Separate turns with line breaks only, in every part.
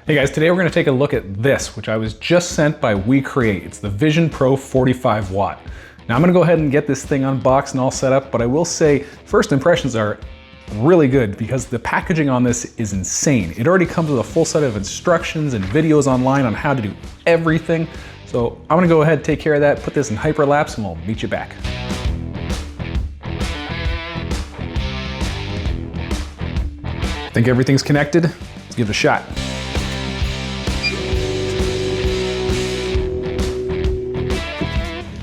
Hey guys, today we're going to take a look at this, which I was just sent by WeCreat. It's the Vision Pro 45 watt. Now I'm going to go ahead and get this thing unboxed and all set up, but I will say first impressions are really good because the packaging on this is insane. It already comes with a full set of instructions and videos online on how to do everything. So I'm going to go ahead, take care of that, put this in hyperlapse, and we'll meet you back. Think everything's connected? Let's give it a shot.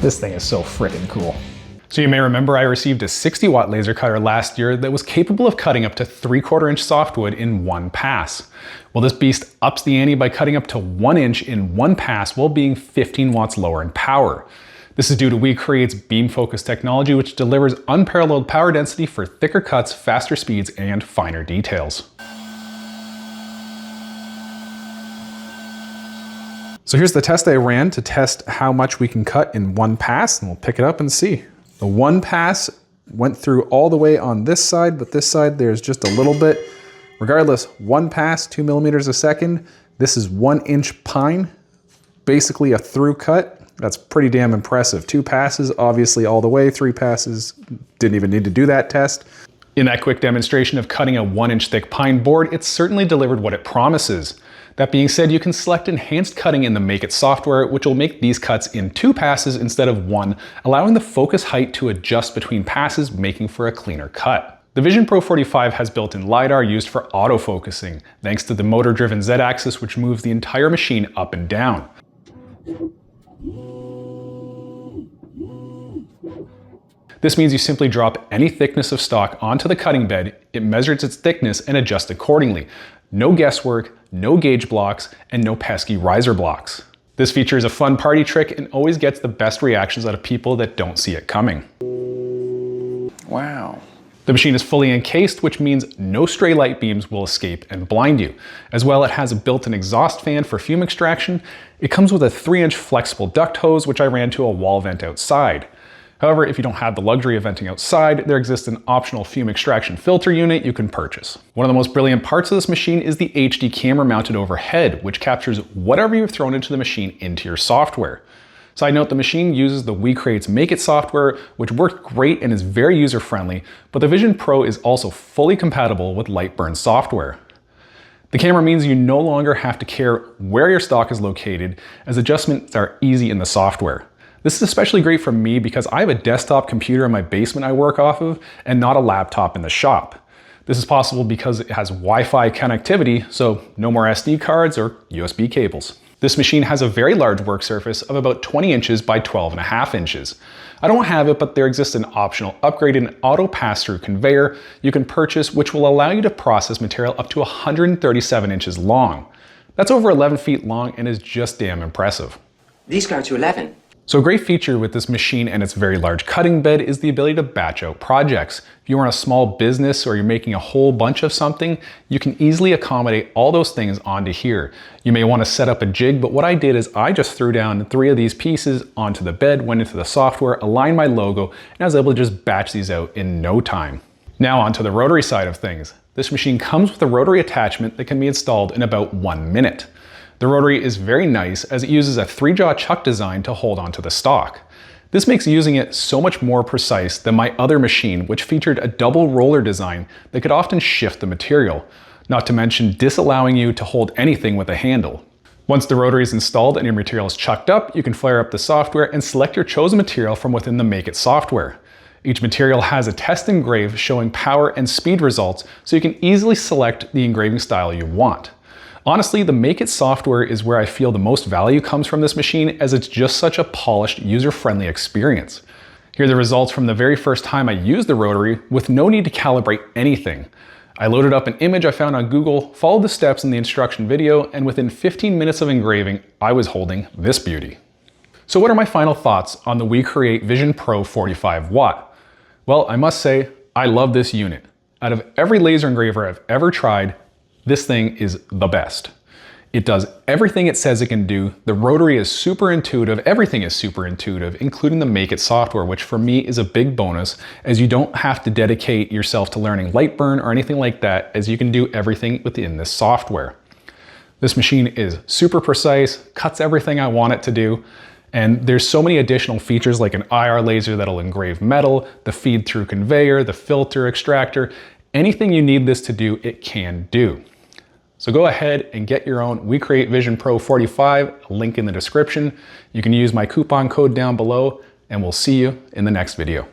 This thing is so freaking cool. So you may remember I received a 60 watt laser cutter last year that was capable of cutting up to 3/4 inch softwood in one pass. Well, this beast ups the ante by cutting up to 1 inch in one pass while being 15 watts lower in power. This is due to WeCreat's BeamFocus technology, which delivers unparalleled power density for thicker cuts, faster speeds, and finer details. So here's the test I ran to test how much we can cut in one pass, and we'll pick it up and see. The one pass went through all the way on this side, but this side there's just a little bit. Regardless, one pass, 2 millimeters a second. This is 1 inch pine, basically a through cut. That's pretty damn impressive. 2 passes, obviously all the way. 3 passes, didn't even need to do that test. In that quick demonstration of cutting a 1 inch thick pine board, it certainly delivered what it promises. That being said, you can select enhanced cutting in the MAKEIT software, which will make these cuts in 2 passes instead of 1, allowing the focus height to adjust between passes, making for a cleaner cut. The Vision Pro 45 has built-in lidar used for autofocusing, thanks to the motor-driven Z-axis, which moves the entire machine up and down. This means you simply drop any thickness of stock onto the cutting bed, it measures its thickness and adjusts accordingly. No guesswork, no gauge blocks, and no pesky riser blocks. This feature is a fun party trick and always gets the best reactions out of people that don't see it coming. Wow. The machine is fully encased, which means no stray light beams will escape and blind you. As well, it has a built-in exhaust fan for fume extraction. It comes with a 3-inch flexible duct hose, which I ran to a wall vent outside. However, if you don't have the luxury of venting outside, there exists an optional fume extraction filter unit you can purchase. One of the most brilliant parts of this machine is the HD camera mounted overhead, which captures whatever you've thrown into the machine into your software. Side note, the machine uses the WeCreat's MAKEIT software, which worked great and is very user-friendly, but the Vision Pro is also fully compatible with lightburn software. The camera means you no longer have to care where your stock is located, as adjustments are easy in the software. This is especially great for me because I have a desktop computer in my basement I work off of and not a laptop in the shop. This is possible because it has Wi-Fi connectivity, so no more SD cards or USB cables. This machine has a very large work surface of about 20 inches by 12.5 inches. I don't have it, but there exists an optional upgrade in auto pass-through conveyor you can purchase, which will allow you to process material up to 137 inches long. That's over 11 feet long and is just damn impressive.
These go to 11.
So a great feature with this machine and its very large cutting bed is the ability to batch out projects. If you are in a small business or you're making a whole bunch of something, you can easily accommodate all those things onto here. You may want to set up a jig, but what I did is I just threw down 3 of these pieces onto the bed, went into the software, aligned my logo, and I was able to just batch these out in no time. Now onto the rotary side of things. This machine comes with a rotary attachment that can be installed in about 1 minute. The rotary is very nice as it uses a 3-jaw chuck design to hold onto the stock. This makes using it so much more precise than my other machine, which featured a double roller design that could often shift the material, not to mention disallowing you to hold anything with a handle. Once the rotary is installed and your material is chucked up, you can fire up the software and select your chosen material from within the MAKEIT software. Each material has a test engrave showing power and speed results, so you can easily select the engraving style you want. Honestly, the MAKEIT software is where I feel the most value comes from this machine, as it's just such a polished, user-friendly experience. Here are the results from the very first time I used the rotary with no need to calibrate anything. I loaded up an image I found on Google, followed the steps in the instruction video, and within 15 minutes of engraving, I was holding this beauty. So what are my final thoughts on the WeCreat Vision Pro 45 watt? Well, I must say, I love this unit. Out of every laser engraver I've ever tried, this thing is the best. It does everything it says it can do. The rotary is super intuitive. Everything is super intuitive, including the MAKEIT software, which for me is a big bonus, as you don't have to dedicate yourself to learning lightburn or anything like that, as you can do everything within this software. This machine is super precise, cuts everything I want it to do, and there's so many additional features like an IR laser that'll engrave metal, the feed through conveyor, the filter extractor. Anything you need this to do, it can do. So go ahead and get your own WeCreat Vision Pro 45, link in the description. You can use my coupon code down below, and we'll see you in the next video.